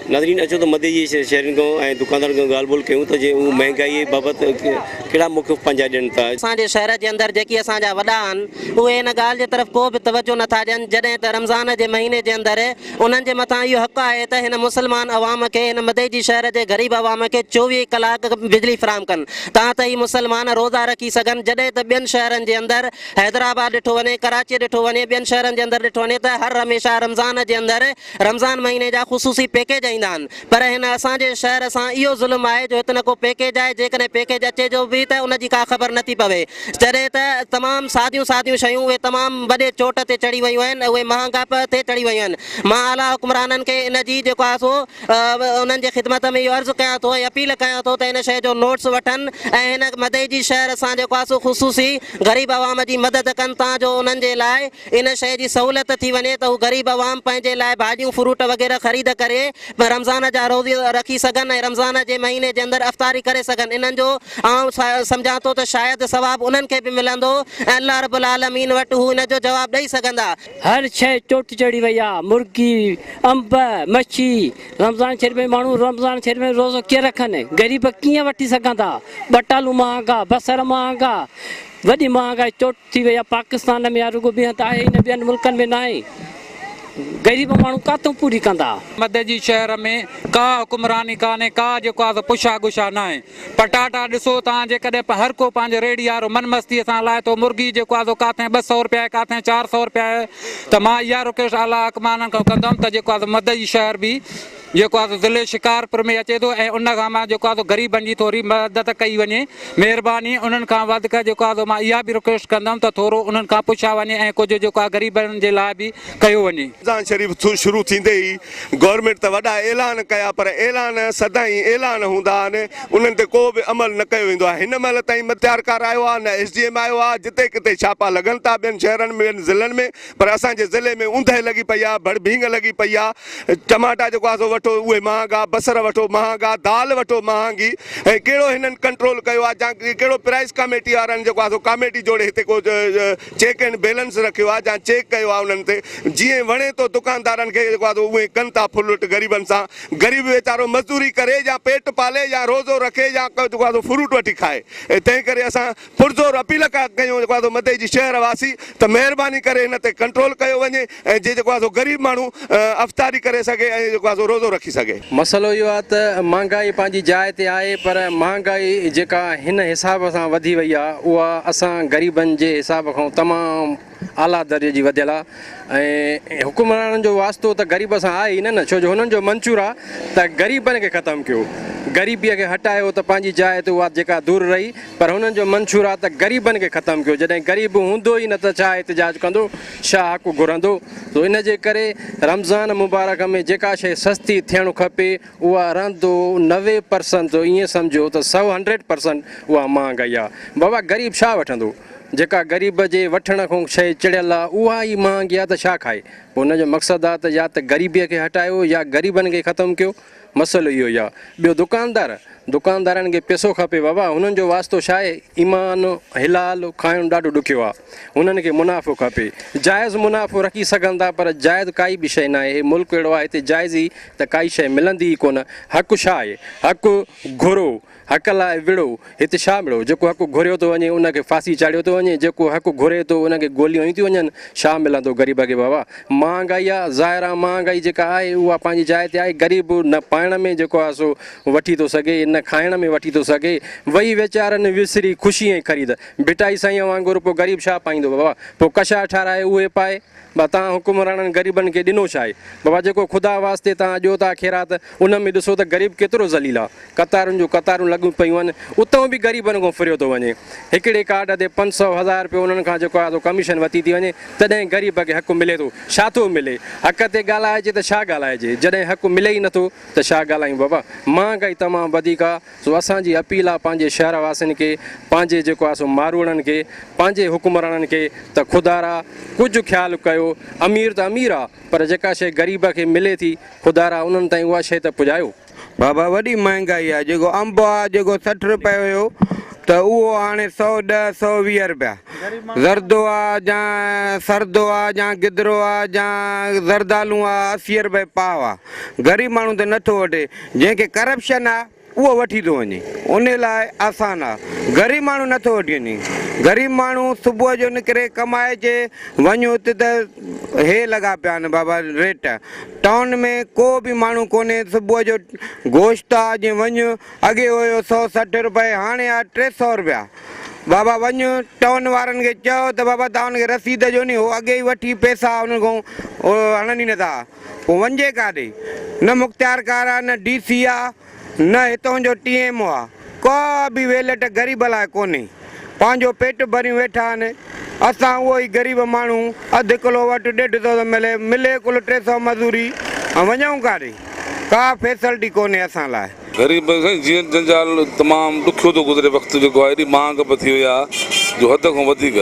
नाज़रीन अचो तो मदे जी शहरनि खां ऐं दुकानदारनि खां ॻाल्हि ॿोल कयूं त जे उहो महांगाई बाबति कहिड़ा मौक़िफ़ पंहिंजा ॾियनि था। असांजे शहर जे अंदरि जेकी असांजा वॾा आहिनि उहे हिन ॻाल्हि जे तरफ़ को बि तवजो नथा ॾियनि जॾहिं त रमज़ान जे महीने जे अंदरि उन्हनि जे मथां इहो हक़ आहे त हिन मुस्लमान अवाम खे हिन मदेजी शहर जे ग़रीब अवाम खे 24 कलाक बिजली फ़राहम कनि तां त ही मुस्लमान रोज़ा रखी सघनि जॾहिं त ॿियनि शहरनि जे अंदरि हैदराबाद ॾिठो वञे कराची ॾिठो वञे ॿियनि शहरनि जे अंदरि ॾिठो वञे त हर हमेशह रमज़ान जे अंदरि रमज़ान महीने जा ख़ुसूसी पैकेज ईंदा आहिनि पर हिन असांजे शहर सां इहो ज़ुल्म आहे जो हिते न को पैकेज आहे जेकॾहिं पैकेज अचे जो बि त उनजी का ख़बर नथी पवे जॾहिं त तमामु सादियूं शयूं उहे तमामु वॾे चोट ते चढ़ी वियूं आहिनि उहे महांगा ते चढ़ी वियूं आहिनि। मां आला हुक्मराननि खे इन जी जेको आहे सो उन्हनि जे ख़िदमत में इहो अर्ज़ु कयां थो ऐं अपील कयां थो त हिन शइ जो नोट्स वठनि ऐं हिन मदेजी शहर सां जेको आहे सो ख़ुसूसी ग़रीब अवाम जी मदद कनि ताजो उन्हनि जे लाइ इन शइ जी सहूलियत थी वञे त हू ग़रीब अवाम पंहिंजे लाइ भाॼियूं फ्रूट वग़ैरह ख़रीद करे रमज़ान जा रोज़ी रखी सघनि ऐं रमज़ान जे महीने जे अंदरि अफ़्तारी करे सघनि। इन्हनि जो आउं सम्झां थो त शायदि सवाबु उन्हनि खे बि मिलंदो ऐं अल्लाह रब्बुल आलमीन वटि हू हिन जो जवाबु ॾेई सघंदा। हर शइ चोट चढ़ी वई आहे मुर्गी अंब मच्छी रमज़ान शरीफ़ में माण्हू रमज़ान शरीफ़ में रोज़ो कीअं रखनि ग़रीब कीअं वठी सघंदा ॿटालू महांगा बसर महांगा वॾी महांगाई चोट थी वई आहे पाकिस्तान में रुॻो ॿिए हंधि आहे न ॿियनि मुल्कनि में न आहे ग़रीब माण्हू काथों पूरी कंदा। मदजी शहर में का हुकुमरानी कान्हे का जेको आहे पुछा गुछा न आहे पटाटा ॾिसो तव्हां जेकॾहिं हर को पंहिंजे रेडी वारो मन मस्तीअ सां लाहे थो मुर्गी जेको आहे काथे 200 रुपया आहे काथे 400 रुपया आहे त मां इहा रिक्वेस्ट आला हुकुमराननि खां कंदुमि त जेको आहे मदजी शहर बि जेको आहे ज़िले शिकारपुर में अचे थो ऐं उन खां मां जेको आहे ग़रीबनि जी थोरी मदद कई वञे महिरबानी उन्हनि खां वधीक जेको आहे मां इहा बि रिक्वेस्ट कंदुमि त थोरो उन्हनि खां पुछा वञे ऐं कुझु जेको आहे ग़रीबनि जे लाइ बि कयो वञे। रमज़ान शरीफ़ शुरू थींदे ई गवर्नमेंट त वॾा ऐलान कया पर ऐलान सदाईं ऐलान हूंदा आहिनि उन्हनि ते को बि अमल न कयो वेंदो आहे। हिन महिल ताईं मतियारकार आयो आहे न SDM आयो आहे जिते किथे छापा लॻनि था ॿियनि शहरनि में ॿियनि ज़िलनि में पर असांजे ज़िले में ऊंदहि लॻी पई आहे भड़भींग लॻी पई आहे टमाटा जेको आहे वठो उहे महांगा बसर वठो महांगा दाल वठो महांगी ऐं कहिड़ो हिननि कंट्रोल कयो आहे या कहिड़ो प्राइस कमेटी वारनि जेको आहे कमेटी जोड़े हिते को चेक एंड बैलेंस रखियो आहे या चेक कयो आहे उन्हनि ते जीअं वणे थो दुकानदारनि खे जेको आहे उहे कनि था फुलट ग़रीबनि सां ग़रीब वीचारो मज़दूरी करे या पेट पाले या रोज़ो रखे या जेको आहे फ्रूट वठी खाए तंहिं करे असां पुरज़ोर अपील कयूं जेको आहे मदे जी शहर वासी त महिरबानी करे हिन ते कंट्रोल कयो वञे ऐं जेको आहे ग़रीब माण्हू अफ़्तारी करे सघे ऐं जेको आहे रोज़ो रखी सघे। मसइलो इहो आहे त महांगाई पंहिंजी जाइ ते आहे पर महांगाई जेका हिन हिसाब सां वधी वई आहे उहा असां ग़रीबनि जे हिसाब खां तमामु आला दर्जे जी वधियल आहे ऐं हुकुमराननि जो वास्तो त ग़रीब सां आहे ई न छो जो हुननि जो मंशूर आहे त ग़रीबनि खे ख़तमु कयो ग़रीबीअ खे हटायो त पंहिंजी जाइ ते उहा जेका दूरि रही पर हुननि जो मंशूर आहे त ग़रीबनि खे ख़तमु कयो जॾहिं ग़रीब हूंदो ई न त छा एतिजाज कंदो छा हक़ घुरंदो त इन जे करे रमज़ान मुबारक में जेका शइ सस्ती थियणु खपे उहा रहंदो 90% ईअं सम्झो त 100% उहा महांगाई आहे। बाबा ग़रीब छा वठंदो जेका ग़रीब जे वठण खां शइ चढ़ियल आहे उहा ई महांगी आहे त छा खाए पोइ हुनजो मक़सदु आहे त या त ग़रीबीअ खे हटायो या ग़रीबनि खे ख़तमु कयो मसइलो इहो ई आहे। ॿियो दुकानदारनि खे पैसो खपे बाबा हुननि जो वास्तो छा आहे ईमान हिलाल खाइणु ॾाढो ॾुखियो आहे हुननि खे मुनाफ़ो खपे जाइज़ मुनाफ़ो रखी सघनि था पर जाइज़ काई बि शइ न आहे मुल्क अहिड़ो आहे हिते जाइज़ ई त काई शइ मिलंदी ई कोन। हक़ु छा आहे हक़ु घुरो हक़ लाइ विड़ो हिते छा मिड़ो जेको हक़ु घुरियो थो वञे उनखे फांसी चाढ़ियो थो वञे जेको हक़ु घुरे थो उनखे गोलियूं हणी थियूं वञनि छा मिलंदो ग़रीब खे बाबा। महांगाई आहे ज़ाहिर आहे महांगाई जेका आहे उहा पंहिंजी जाइ ते आहे ग़रीब न पाइण में जेको आहे सो वठी थो सघे न खाइण में वठी थो सघे वही वीचारनि विसरी ख़ुशी ऐं ख़रीद भिटाई साईं वांगुरु पोइ ग़रीब छा पाईंदो बाबा पोइ कछा ठाराए उहे पाए तव्हां हुकुमराननि ग़रीबनि खे ॾिनो छा आहे बाबा जेको ख़ुदा वास्ते तव्हां ॾियो था ख़ैरात उन में ॾिसो त ग़रीब केतिरो ज़लील आहे कतारुनि जो कतारूं लॻियूं पियूं आहिनि उतां बि ग़रीबनि खां फिरियो थो वञे हिकिड़े कार्ड ते 500,000 रुपयो उन्हनि खां जेको आहे कमीशन वठी थी वञे तॾहिं ग़रीब खे हक़ु मिले थो छा थो मिले हक़ ते ॻाल्हाइजे त छा ॻाल्हाइजे जॾहिं हक़ु मिले ई नथो त छा ॻाल्हायूं बाबा। महांगाई तमामु वधीक आहे सो असांजी अपील आहे पंहिंजे शहर वासियुनि खे पंहिंजे जेको आहे सो मारूड़नि खे पंहिंजे हुकुमराननि खे त ख़ुदारा कुझु ख़्यालु कयो अमीर त अमीर आहे पर जेका शइ ग़रीब खे मिले थी ख़ुदारा उन्हनि ताईं उहा शइ त पुॼायो। बाबा वॾी महांगाई आहे जेको अंब आहे जेको 60 रुपए हुयो त उहो हाणे 110 120 रुपया ज़रदो आहे या सरदो आहे या गिदरो आहे या ज़रदालू आहे 80 रुपए पाव आहे। ग़रीब माण्हू त नथो वठे, जंहिंखे करप्शन आहे उहो वठी थो वञे, उन लाइ आसान आहे। ग़रीब माण्हू नथो वठी वञे। ग़रीब माण्हू सुबुह जो निकिरे कमाए अचे वञो हुते त हे लॻा पिया आहिनि बाबा रेट। टाउन में को बि माण्हू कोन्हे, सुबुह जो गोश्त आहे जीअं वञु, अॻे हुयो 160 रुपए, हाणे आहे 300 रुपया। बाबा वञु टाउन वारनि खे चयो त बाबा तव्हां हुनखे रसीद ॾियो नी, उहो अॻे ई वठी पैसा हुन खां हणनि ई नथा, पोइ वञे काॾे? न मुख़्तियारकार आहे, न DC आहे, न हितां जो TM आहे, का बि वेलेट ग़रीब लाइ कोन्हे। पंहिंजो पेट भरियूं वेठा आहिनि। असां उहो ई ग़रीब माण्हू अधु किलो वटि 150 मिले कुल 300 मज़ूरी, ऐं वञूं काॾे? का फैसिलिटी कोन्हे असां लाइ। ग़रीब जीअं जंजाल तमामु ॾुखियो थो गुज़रे, वक़्तु जेको आहे एॾी महांग बि थी वई आहे जो हद खां वधीक।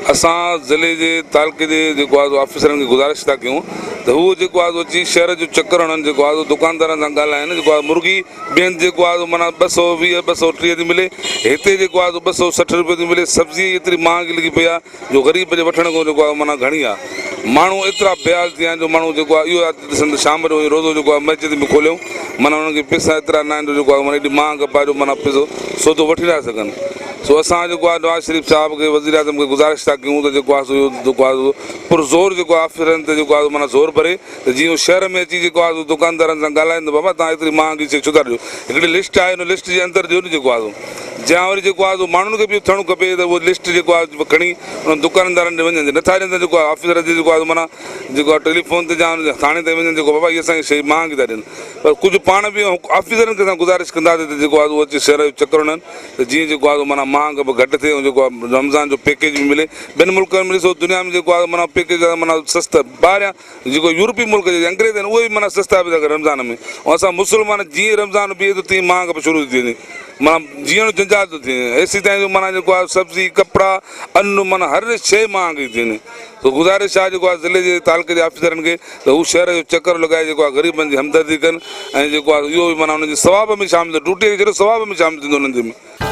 असां ज़िले जे तालुके जे जेको आहे ऑफिसरनि खे गुज़ारिश था कयूं त हू जेको आहे अची शहर जो चकर हणनि, जेको आहे दुकानदारनि सां ॻाल्हाइनि। जेको आहे मुर्गी ॿियनि जेको आहे माना 220 230 थी मिले, हिते जेको आहे 260 रुपए थी मिले। सब्ज़ी एतिरी महांगी लॻी पई आहे जो ग़रीब जे वठण खां जेको आहे माना घणी आहे। माण्हू एतिरा बेहाल थी विया आहिनि जो माण्हू जेको आहे इहो ॾिसनि शाम जो रोज़ो जेको आहे मस्जिद में खोलियूं, माना हुननि खे पैसा एतिरा न आहिनि जेको आहे माना एॾी महांग पाए जो माना पैसो सौदो वठी था सघनि। सो असां जेको आहे नवाज़ शरीफ़ साहिब खे वज़ीर आज़म खे गुज़ारिश था कयूं त जेको आहे जेको आहे पुरज़ोर जेको आहे ऑफिसरनि ते जेको आहे माना ज़ोर भरे त जीअं शहर में अची जेको आहे दुकानदारनि सां ॻाल्हाइनि त बाबा तव्हां एतिरी महांगी शइ छो था ॾियो, हिकिड़ी लिस्ट आहे हुन लिस्ट जे अंदरि ॾियो न जेको आहे। या वरी जेको आहे माण्हुनि खे बि थियणो खपे त उहो लिस्ट जेको आहे खणी उन्हनि दुकानदारनि ॾे वञनि, नथा ॾियनि त जेको आहे ऑफिसर जे जेको आहे माना जेको आहे टेलीफोन ते या थाणे ते वञनि जेको बाबा इहे असांखे शइ महांगी था ॾियनि। पर कुझु पाण बि ऑफिसरनि खे असां गुज़ारिश कंदासीं त जेको आहे उहो अची शहर जो चकर हणनि त जीअं जेको आहे माना महांग बि घटि थिए ऐं जेको आहे रमज़ान जो पैकेज बि मिले। ॿियनि मुल्कनि में ॾिसो दुनिया में जेको आहे माना पैकेज माना सस्ता, ॿाहिरियां जेको यूरोपी मुल्क जे अंग्रेज़ आहिनि उहे बि माना सस्ता बि था कनि रमज़ान में, ऐं असां मुस्लमान जीअं रमज़ान बीहे थो तीअं महांग बि शुरू थी वञे, माना जीअण जंजाल थो थिए। एसी ताईं जो माना जेको आहे सब्ज़ी कपिड़ा अन्न माना हर शइ महांगी थी वञे। तो गुज़ारिश आहे जेको आहे ज़िले जे तालुके जे ऑफिसरनि खे त हू शहर जो चकर लॻाए जेको आहे ग़रीबनि जी हमदर्दी कनि ऐं जेको आहे इहो बि माना हुनजे सवाब में शामिलु, ड्यूटी खे जहिड़ो सवाब में शामिलु थींदो हुननि जे में।